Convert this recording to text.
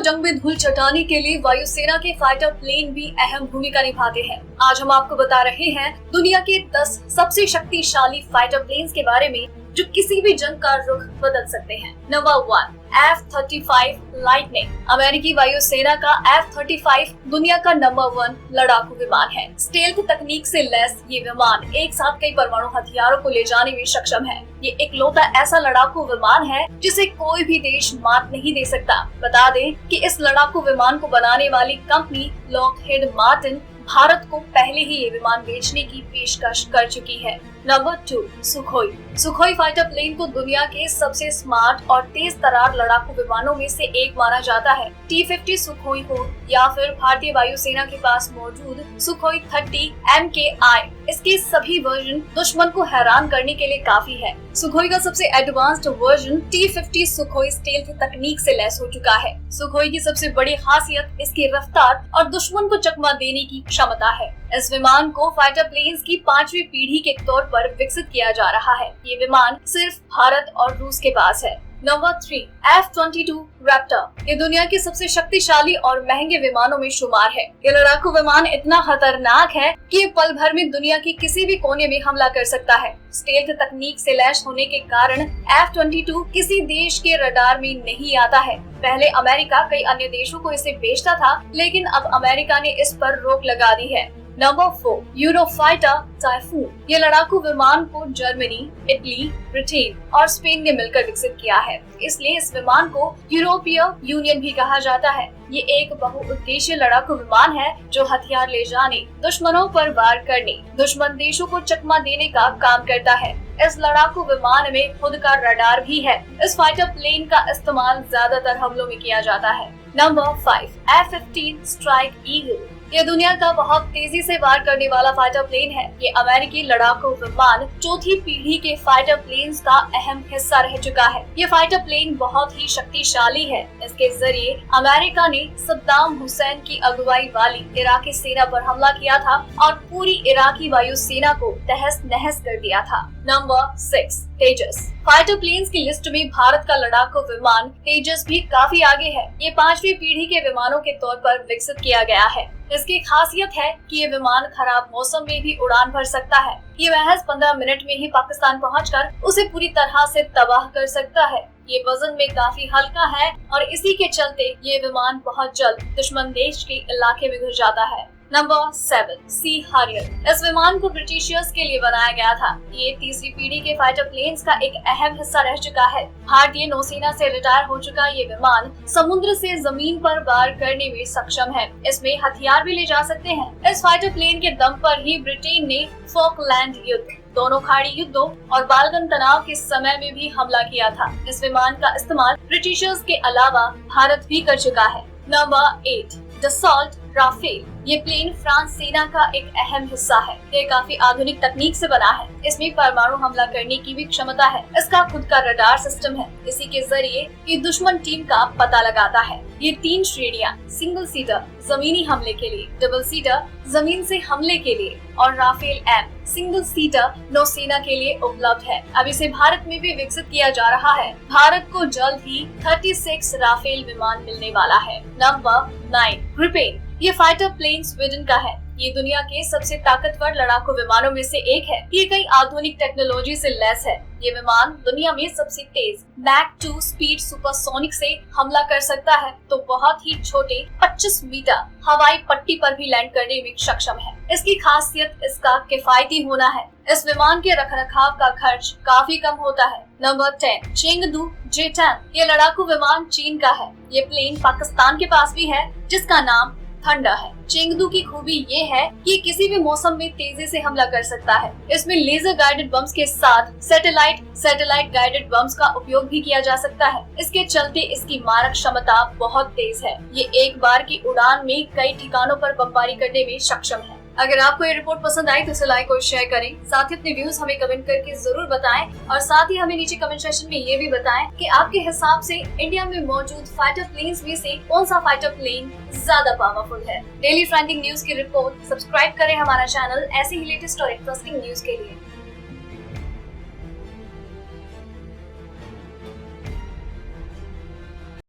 जंग में धूल चटाने के लिए वायुसेना के फाइटर प्लेन भी अहम भूमिका निभाते हैं। आज हम आपको बता रहे हैं दुनिया के 10 सबसे शक्तिशाली फाइटर प्लेन्स के बारे में जो किसी भी जंग का रुख बदल सकते हैं। Number 1, F-35 lightning. अमेरिकी वायुसेना का F-35 दुनिया का नंबर 1 लड़ाकू विमान है। स्टेल्थ तकनीक से लैस ये विमान एक साथ कई परमाणु हथियारों को ले जाने में सक्षम है। ये इकलौता ऐसा लड़ाकू विमान है जिसे कोई भी देश मात नहीं दे सकता। बता दें कि इस लड़ाकू विमान को बनाने वाली कंपनी लॉकहीड मार्टिन भारत को पहले ही ये विमान बेचने की पेशकश कर चुकी है। Number 2, Sukhoi. Sukhoi fighter plane को दुनिया के सबसे स्मार्ट और तेज तर्रार लड़ाकू विमानों में से एक माना जाता है। T-50 सुखोई हो या फिर भारतीय वायुसेना के पास मौजूद सुखोई 30 MKI, इसके सभी वर्जन दुश्मन को हैरान करने के लिए काफी है। सुखोई का सबसे advanced version T-50 Sukhoi stealth तकनीक से लैस हो चुका है। सुखोई की सबसे बड़ी खासियत इसकी रफ्तार और दुश्मन को चकमा देने की क्षमता है। इस विमान को फाइटर प्लेन्स की 5वीं पीढ़ी के तौर पर विकसित किया जा रहा है। ये विमान सिर्फ भारत और रूस के पास है। Number 3, F-22 Raptor. ये दुनिया के सबसे शक्तिशाली और महंगे विमानों में शुमार है। ये लड़ाकू विमान इतना खतरनाक है कि ये पल भर में दुनिया के किसी भी कोने में हमला कर सकता है। स्टेल्थ तकनीक से लैस होने के कारण F-22 किसी देश के रडार में नहीं आता है। पहले अमेरिका कई अन्य देशों को इसे बेचता था, लेकिन अब अमेरिका ने इस पर रोक लगा दी है। Number 4, Eurofighter typhoon. ये लड़ाकू विमान को जर्मनी, इटली, ब्रिटेन और स्पेन ने मिलकर विकसित किया है, इसलिए इस विमान को यूरोपीय यूनियन भी कहा जाता है। ये एक बहुउद्देशीय लड़ाकू विमान है जो हथियार ले जाने, दुश्मनों पर वार करने, दुश्मन देशों को चकमा देने का काम करता है। इस लड़ाकू विमान में खुद का रडार भी है। इस फाइटर प्लेन का इस्तेमाल ज्यादातर हमलों में किया जाता है। Number 5, F-15 strike eagle. ये दुनिया का बहुत तेजी से वार करने वाला फाइटर प्लेन है। ये अमेरिकी लड़ाकू विमान 4थी पीढ़ी के फाइटर प्लेन्स का अहम हिस्सा रह चुका है। ये फाइटर प्लेन बहुत ही शक्तिशाली है। इसके जरिए अमेरिका ने सद्दाम हुसैन की अगुवाई वाली इराकी सेना पर हमला किया था और पूरी इराकी वायुसेना को तहस नहस कर दिया था। नंबर 6, तेजस। फाइटर प्लेन्स की लिस्ट में भारत का लड़ाकू विमान तेजस भी काफी आगे है। ये 5वीं पीढ़ी के विमानों के तौर पर विकसित किया गया है। इसकी खासियत है कि ये विमान खराब मौसम में भी उड़ान भर सकता है। ये महज 15 मिनट में ही पाकिस्तान पहुंचकर उसे पूरी तरह से तबाह कर सकता है। ये वजन में काफी हल्का है और इसी के चलते ये विमान बहुत जल्द दुश्मन देश के इलाके में घुस जाता है। नंबर 7, सी हारियर। इस विमान को ब्रिटिशर्स के लिए बनाया गया था। ये 3री पीढ़ी के फाइटर प्लेन्स का एक अहम हिस्सा रह चुका है। भारतीय नौसेना से रिटायर हो चुका ये विमान समुद्र से जमीन पर वार करने में सक्षम है। इसमें हथियार भी ले जा सकते हैं। इस फाइटर प्लेन के दम पर ही ब्रिटेन ने फॉकलैंड युद्ध, दोनों खाड़ी युद्धों और बाल्कन तनाव के समय में भी हमला किया था। इस विमान का इस्तेमाल ब्रिटिशर्स के अलावा भारत भी कर चुका है। Number 8, Dassault Rafale. ये प्लेन फ्रांस सेना का एक अहम हिस्सा है। ये काफी आधुनिक तकनीक से बना है। इसमें परमाणु हमला करने की भी क्षमता है। इसका खुद का रडार सिस्टम है। इसी के जरिए ये दुश्मन टीम का पता लगाता है। ये 3 श्रेणियां, सिंगल सीटर जमीनी हमले के लिए, डबल सीटर जमीन से हमले के लिए और राफेल M सिंगल सीटर नौसेना के लिए उपलब्ध है। अब इसे भारत में भी विकसित किया जा रहा है। भारत को जल्द ही 36 राफेल विमान मिलने वाला है। Number 9, Gripen. ये फाइटर प्लेन स्वीडन का है। ये दुनिया के सबसे ताकतवर लड़ाकू विमानों में से एक है। ये कई आधुनिक टेक्नोलॉजी से लैस है। ये विमान दुनिया में सबसे तेज मैक 2 स्पीड सुपरसोनिक से हमला कर सकता है, तो बहुत ही छोटे 25 मीटर हवाई पट्टी पर भी लैंड करने में सक्षम है। इसकी खासियत इसका किफायती होना है। इस विमान के रखरखाव का खर्च काफी कम होता है। Number 10, Chengdu J-10। ये लड़ाकू विमान चीन का है। ये प्लेन पाकिस्तान के पास भी है, जिसका नाम थंडर है। चेंगदू की खूबी ये है कि किसी भी मौसम में तेजी से हमला कर सकता है। इसमें लेजर गाइडेड बम्स के साथ सैटेलाइट गाइडेड बम्स का उपयोग भी किया जा सकता है। इसके चलते इसकी मारक क्षमता बहुत तेज है। ये एक बार की उड़ान में कई ठिकानों पर बमबारी करने में सक्षम है। अगर आपको ये रिपोर्ट पसंद आई तो इसे लाइक और शेयर करें। साथ ही अपने व्यूज हमें कमेंट करके जरूर बताएं और साथ ही हमें नीचे कमेंट सेक्शन में ये भी बताएं कि आपके हिसाब से इंडिया में मौजूद फाइटर प्लेन्स में से कौन सा फाइटर प्लेन ज्यादा पावरफुल है। डेली ट्रेंडिंग न्यूज की रिपोर्ट सब्सक्राइब करें हमारा चैनल ऐसे ही लेटेस्ट और इंटरेस्टिंग न्यूज के लिए।